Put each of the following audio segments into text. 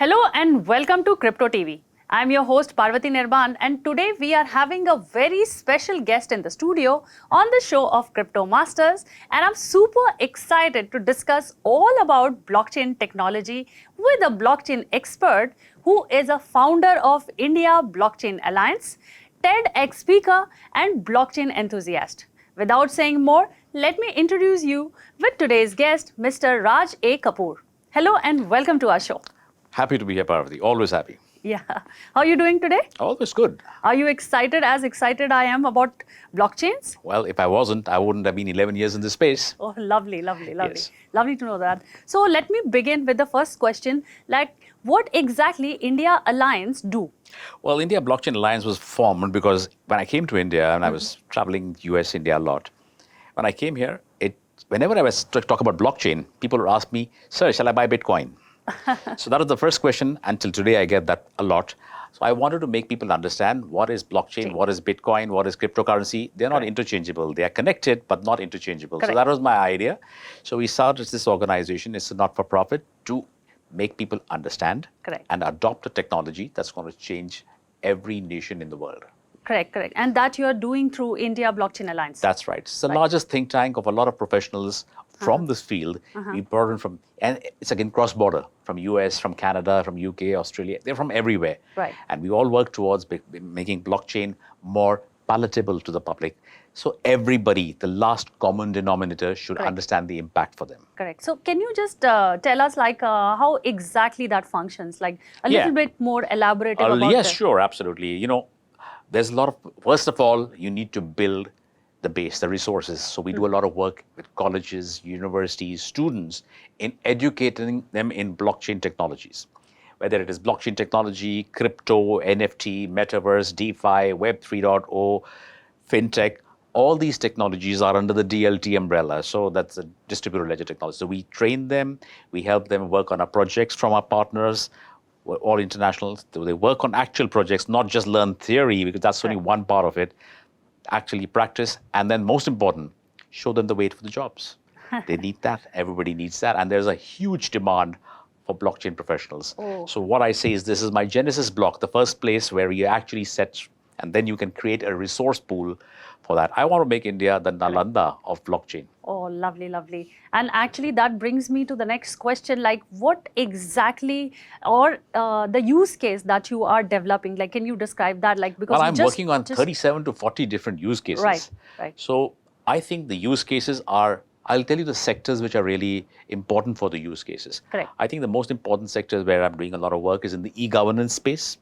Hello and welcome to Crypto TV. I'm your host Parvati Nirban, and today we are having a very special guest in the studio on the show of Crypto Masters, and I'm super excited to discuss all about blockchain technology with a blockchain expert who is a founder of India Blockchain Alliance, TEDx speaker and blockchain enthusiast. Without saying more, let me introduce you with today's guest, Mr. Raj A Kapoor. Hello and welcome to our show. Happy to be here, Parvati. Always happy. Yeah. How are you doing today? Always good. Are you excited as excited I am about blockchains? Well, if I wasn't, I wouldn't have been 11 years in this space. Oh, lovely, lovely, lovely. Yes. Lovely to know that. So let me begin with the first question. Like, what exactly India Alliance do? Well, India Blockchain Alliance was formed because when I came to India, and I was traveling US, India a lot, when I came here, whenever I was talk about blockchain, people would ask me, sir, shall I buy Bitcoin? So that was the first question. Until today, I get that a lot. So I wanted to make people understand what is blockchain, what is Bitcoin, what is cryptocurrency. They're not interchangeable. They are connected, but not interchangeable. Correct. So that was my idea. So we started this organization. It's a not-for-profit to make people understand Correct. and adopt a technology that's going to change every nation in the world. Correct, correct. And that you are doing through India Blockchain Alliance. That's right. It's the largest think tank of a lot of professionals from this field. We brought in from, and it's again cross-border, from US, from Canada, from UK, Australia. They're from everywhere. Right. And we all work towards making blockchain more palatable to the public. So everybody, the last common denominator, should understand the impact for them. Correct. So can you just tell us like how exactly that functions? Like a little bit more elaborative about Yes, it. sure, absolutely. You know, there's a lot of, first of all, you need to build the base, the resources. So we do a lot of work with colleges, universities, students in educating them in blockchain technologies. Whether it is blockchain technology, crypto, NFT, Metaverse, DeFi, Web 3.0, FinTech, all these technologies are under the DLT umbrella. So that's a distributed ledger technology. So we train them, we help them work on our projects from our partners, all international. So they work on actual projects, not just learn theory, because that's only one part of it. Actually practice, and then most important, show them the way for the jobs. They need that. Everybody needs that. And there's a huge demand for blockchain professionals. So what I say is this is my Genesis block, the first place where you actually set, and then you can create a resource pool for that. I want to make India the Nalanda of blockchain. Oh, lovely, lovely. And actually that brings me to the next question, like what exactly, or the use case that you are developing, like can you describe that? Like because well, I'm working on 37 to 40 different use cases. Right, right. So I think the use cases are, I'll tell you the sectors which are really important for the use cases. Correct. I think the most important sectors where I'm doing a lot of work is in the e-governance space.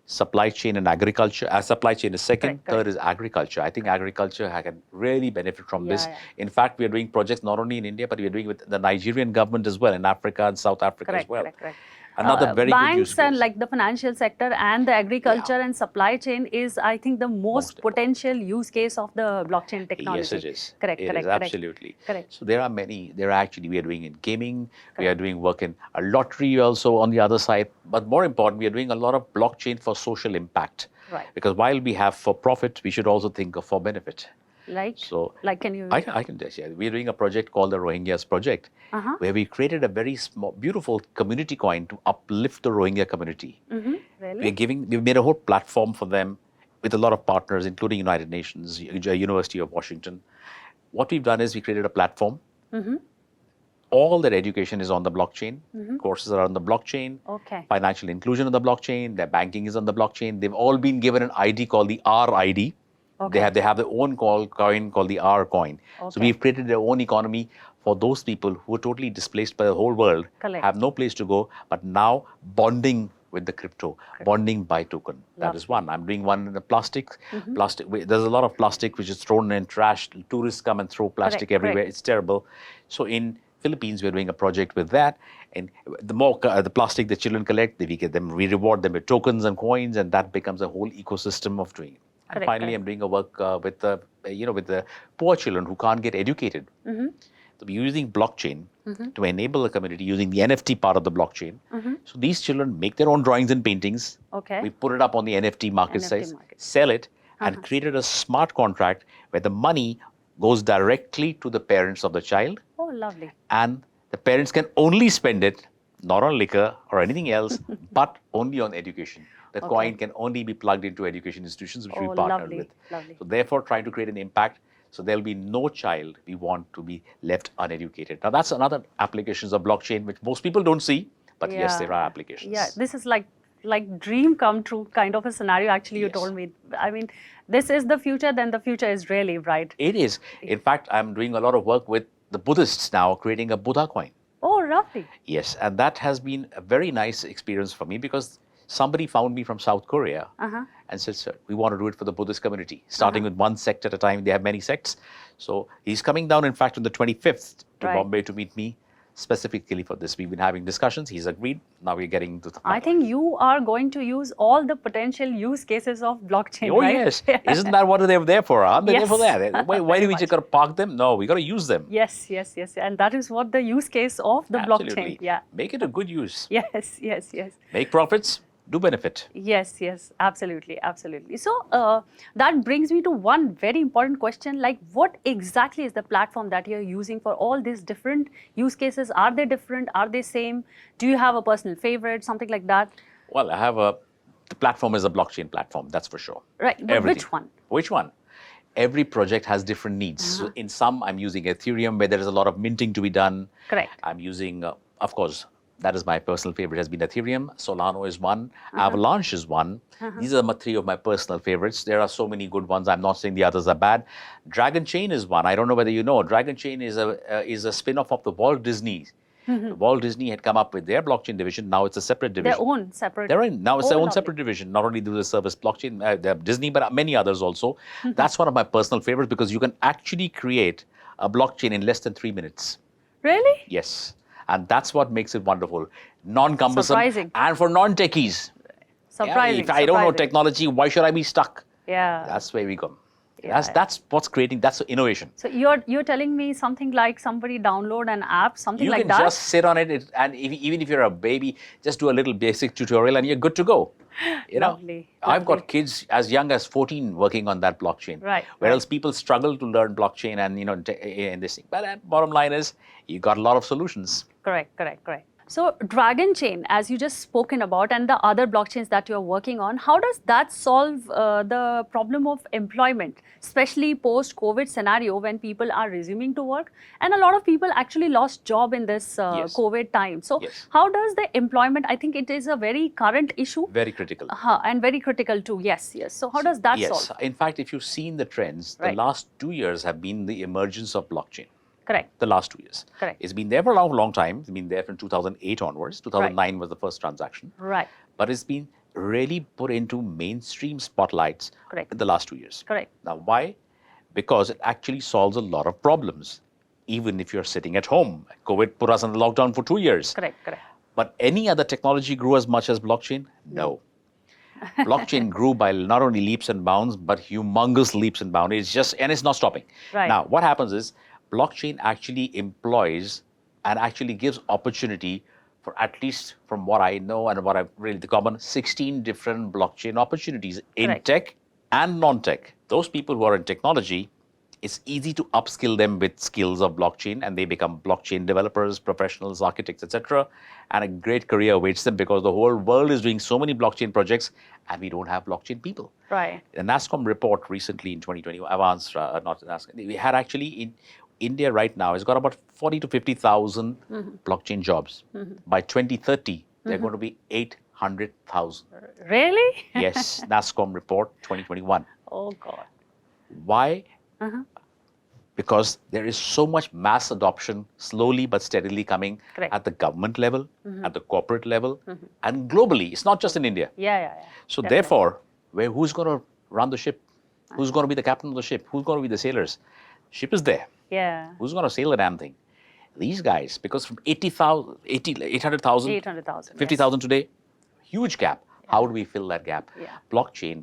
Supply chain and agriculture. Supply chain is second. Correct. Third is agriculture. I think agriculture can really benefit from this. In fact, we are doing projects not only in India, but we are doing with the Nigerian government as well, in Africa and South Africa as well. Correct. Another very good use Banks case. and like the financial sector and the agriculture and supply chain is, I think, the most potential use case of the blockchain technology. Yes, it is. Correct, It is, absolutely. Correct. So there are many. There are actually, we are doing in gaming. We are doing work in a lottery also on the other side. But more important, we are doing a lot of blockchain for social impact. Right. Because while we have for profit, we should also think of for benefit. Like, So like can you? I can just share. We're doing a project called the Rohingyas Project, where we created a very small, beautiful community coin to uplift the Rohingya community. Really? We've made a whole platform for them with a lot of partners, including United Nations, University of Washington. What we've done is we created a platform. All their education is on the blockchain. Courses are on the blockchain. Okay. Financial inclusion on the blockchain. Their banking is on the blockchain. They've all been given an ID called the R ID. Okay. They have their own coin called the R coin. So we've created their own economy for those people who are totally displaced by the whole world, have no place to go, but now bonding with the crypto, bonding by token. That is one. I'm doing one in the plastic. There's a lot of plastic which is thrown in trash. Tourists come and throw plastic everywhere. It's terrible. So in Philippines, we're doing a project with that. And the more the plastic the children collect, we reward them with tokens and coins, and that becomes a whole ecosystem of doing it. And finally, I'm doing a work with the poor children who can't get educated. So we're using blockchain to enable the community using the NFT part of the blockchain. So these children make their own drawings and paintings. Okay. We put it up on the NFT market size, sell it, and created a smart contract where the money goes directly to the parents of the child. Oh, lovely. And the parents can only spend it not on liquor or anything else, but only on education. The Okay. coin can only be plugged into education institutions, which we Oh, partnered lovely, with. lovely. So therefore, trying to create an impact. So there'll be no child we want to be left uneducated. Now that's another applications of blockchain, which most people don't see, but yes, there are applications. Yeah, this is like dream come true kind of a scenario. Actually, you Yes. told me. I mean, this is the future. Then the future is really bright. It is. In fact, I'm doing a lot of work with the Buddhists now, creating a Buddha coin. Oh, lovely. Yes, and that has been a very nice experience for me because somebody found me from South Korea and said, sir, we want to do it for the Buddhist community, starting with one sect at a time. They have many sects. So he's coming down, in fact, on the 25th to Right. Bombay to meet me specifically for this. We've been having discussions. He's agreed. Now we're getting to the I think you are going to use all the potential use cases of blockchain, Oh, right? yes. Isn't that what they're there for? Aren't they there for Yes. that? Why do Very we much. just got to park them? No, we got to use them. Yes, yes, yes. And that is what the use case of the Absolutely. blockchain. Yeah. Make it a good use. Yes, yes, yes. Make profits, do benefit. Yes, yes, absolutely, absolutely. So that brings me to one very important question, like what exactly is the platform that you're using for all these different use cases? Are they different? Are they same? Do you have a personal favorite, something like that? Well, the platform is a blockchain platform, that's for sure. Right, but Everything. which one? Which one? Every project has different needs. So in some, I'm using Ethereum, where there is a lot of minting to be done. Correct. I'm using, of course, that is my personal favorite, has been Ethereum. Solano is one. Avalanche is one. These are three of my personal favorites. There are so many good ones. I'm not saying the others are bad. Dragon Chain is one. I don't know whether you know. Dragon Chain is a spin-off of the Walt Disney. Walt Disney had come up with their blockchain division. Now it's a separate division. Their own separate. Now it's their Oh, own lovely. separate division. Not only do they service blockchain, they have Disney, but many others also. That's one of my personal favorites because you can actually create a blockchain in less than 3 minutes. Really? Yes. And that's what makes it wonderful. Non-cumbersome. Surprising. And for non-techies. Surprising. If I don't know surprising. technology, why should I be stuck? Yeah. That's where we come. Yeah. That's what's creating, that's innovation. So you're telling me something like somebody download an app, something You like can that? just sit on it, and even if you're a baby, just do a little basic tutorial and you're good to go. You know, Lovely, I've lovely. got kids as young as 14 working on that blockchain. Right, Whereas right. people struggle to learn blockchain and and this thing. But bottom line is, you got a lot of solutions. Correct, correct, correct. So Dragon Chain, as you just spoken about, and the other blockchains that you're working on, how does that solve the problem of employment, especially post-COVID scenario when people are resuming to work, and a lot of people actually lost job in this Yes. COVID time. So Yes. how does the employment? I think it is a very current issue. Very critical. And very critical too. Yes, yes. So how does that Yes. solve? In fact, if you've seen the trends, Right. the last 2 years have been the emergence of blockchain. Correct. The last 2 years. Correct. It's been there for a long time. It's been there from 2008 onwards. 2009 was the first transaction. Right. But it's been really put into mainstream spotlights Correct. in the last 2 years. Correct. Now, why? Because it actually solves a lot of problems, even if you're sitting at home. COVID put us in lockdown for 2 years. Correct. Correct. But any other technology grew as much as blockchain? No. Blockchain grew by not only leaps and bounds, but humongous leaps and bounds. And it's not stopping. Right. Now, what happens is blockchain actually employs and actually gives opportunity for, at least from what I know and what I've really the common, 16 different blockchain opportunities in Correct. tech and non-tech. Those people who are in technology, it's easy to upskill them with skills of blockchain and they become blockchain developers, professionals, architects, etc. And a great career awaits them because the whole world is doing so many blockchain projects and we don't have blockchain people. Right. The NASSCOM report recently in 2020, not NASSCOM, we had actually in India right now, it's got about 40 to 50,000 blockchain jobs. By 2030, they're going to be 800,000. Really? Yes, NASSCOM report 2021. Oh God. Why? Because there is so much mass adoption, slowly but steadily coming Correct. at the government level, at the corporate level, and globally. It's not just in India. Yeah, yeah, yeah. So Definitely. therefore, who's going to run the ship? Who's going to be the captain of the ship? Who's going to be the sailors? Ship is there. Yeah. Who's going to sail the damn thing? These guys, because from 800,000, 800,000. 50,000 today, huge gap. How do we fill that gap? Yeah. Blockchain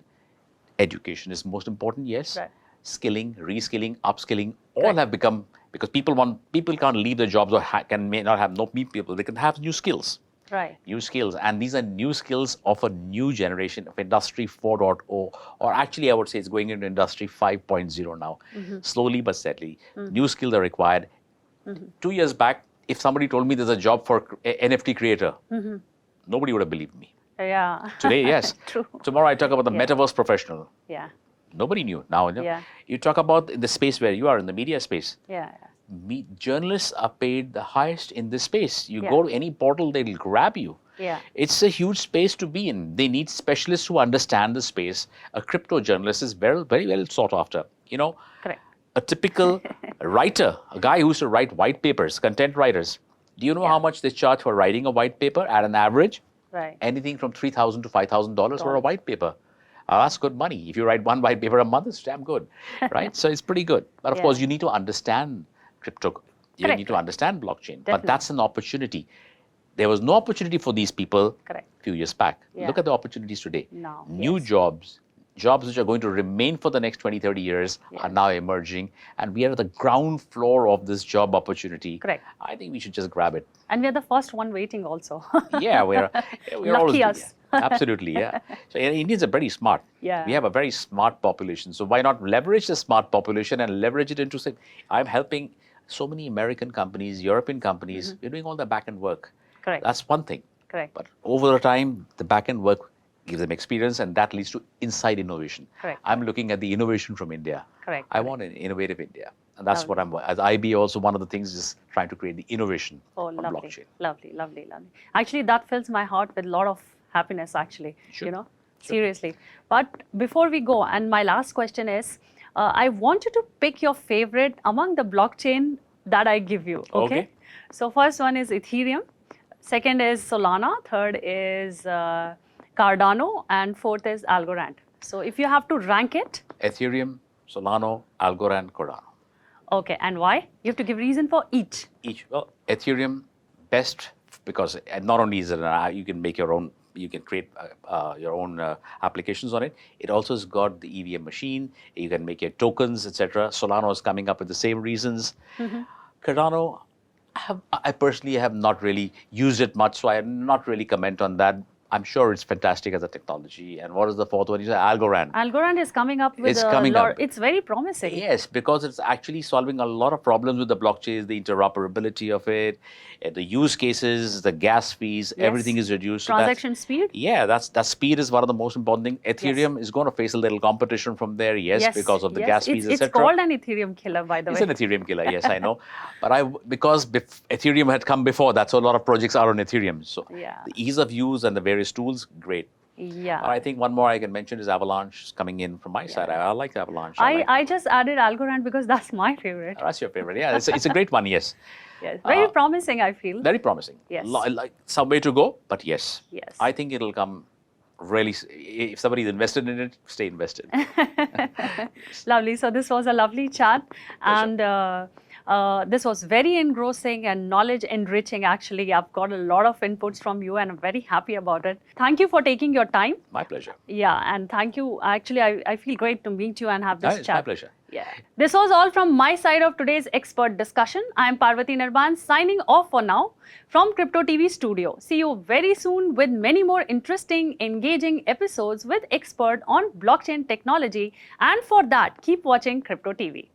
education is most important, yes. Right. Skilling, reskilling, upskilling, all Correct. have become, because people can't leave their jobs or may not have no people. They can have new skills. Right. New skills, and these are new skills of a new generation of Industry 4.0, or actually I would say it's going into Industry 5.0 now. Slowly but steadily, new skills are required. 2 years back, if somebody told me there's a job for NFT creator, nobody would have believed me. Yeah. Today, yes. True. Tomorrow I talk about the Yeah. metaverse professional. Yeah. Nobody knew. Now, Yeah. you talk about in the space where you are, in the media space. Yeah. Journalists are paid the highest in this space. You Yeah. go to any portal, they'll grab you. Yeah. It's a huge space to be in. They need specialists who understand the space. A crypto journalist is very, very well sought after. Correct. A typical writer, a guy who used to write white papers, content writers. Do you know how much they charge for writing a white paper at an average? Right. Anything from $3,000 to $5,000 for a white paper. That's good money. If you write one white paper a month, it's damn good, right? So it's pretty good. But of course, you need to understand crypto. You Correct. need to understand blockchain. Definitely. But that's an opportunity. There was no opportunity for these people Correct. a few years back. Yeah. Look at the opportunities today. Now, New yes. jobs which are going to remain for the next 20, 30 years are now emerging. And we are at the ground floor of this job opportunity. Correct. I think we should just grab it. And we are the first one waiting also. Yeah, we're Lucky always, us. Absolutely, yeah. So Indians are very smart. Yeah. We have a very smart population. So why not leverage the smart population and leverage it into, say, I'm helping so many American companies, European companies. We're doing all the back-end work. Correct. That's one thing. Correct. But over the time, the back-end work gives them experience, and that leads to inside innovation. Correct. I'm looking at the innovation from India. Correct. I want an innovative India. And that's what I'm, as IB also, one of the things is trying to create the innovation on lovely. blockchain. Lovely, lovely, lovely. Actually, that fills my heart with a lot of happiness, actually, Sure. seriously. But before we go, and my last question is, I want you to pick your favorite among the blockchain that I give you, okay? So first one is Ethereum, second is Solana, third is Cardano, and fourth is Algorand. So if you have to rank it. Ethereum, Solana, Algorand, Cardano. Okay, and why? You have to give reason for each. Well, Ethereum, best because not only is it you can make your own, you can create your own applications on it. It also has got the EVM machine. You can make your tokens, etc. Solana is coming up with the same reasons. Cardano, I personally have not really used it much, so I not really comment on that. I'm sure it's fantastic as a technology. And what is the fourth one? You said Algorand. Algorand is coming up with It's coming up. It's very promising. Yes, because it's actually solving a lot of problems with the blockchain, the interoperability of it, the use cases, the gas fees, everything is reduced. Transaction speed? Yeah, that speed is one of the most important things. Ethereum is going to face a little competition from there, because of the gas fees, etc. It's called an Ethereum killer, by the way. It's an Ethereum killer, yes, I know. But because Ethereum had come before that, so a lot of projects are on Ethereum. So the ease of use and the various tools, great. Yeah. I think one more I can mention is Avalanche coming in from my side. I like Avalanche. I just added Algorand because that's my favorite. That's your favorite. Yeah, it's a great one, yes. Yes, very promising, I feel. Very promising. Yes. Like some way to go, but yes. Yes. I think it'll come really, if somebody's invested in it, stay invested. Lovely. So this was a lovely chat. Pleasure. And this was very engrossing and knowledge enriching, actually. I've got a lot of inputs from you and I'm very happy about it. Thank you for taking your time. My pleasure. Yeah, and thank you. Actually, I feel great to meet you and have this It's chat. my pleasure. Yeah. This was all from my side of today's expert discussion. I am Parvati Nirban signing off for now from Crypto TV studio. See you very soon with many more interesting, engaging episodes with expert on blockchain technology. And for that, keep watching Crypto TV.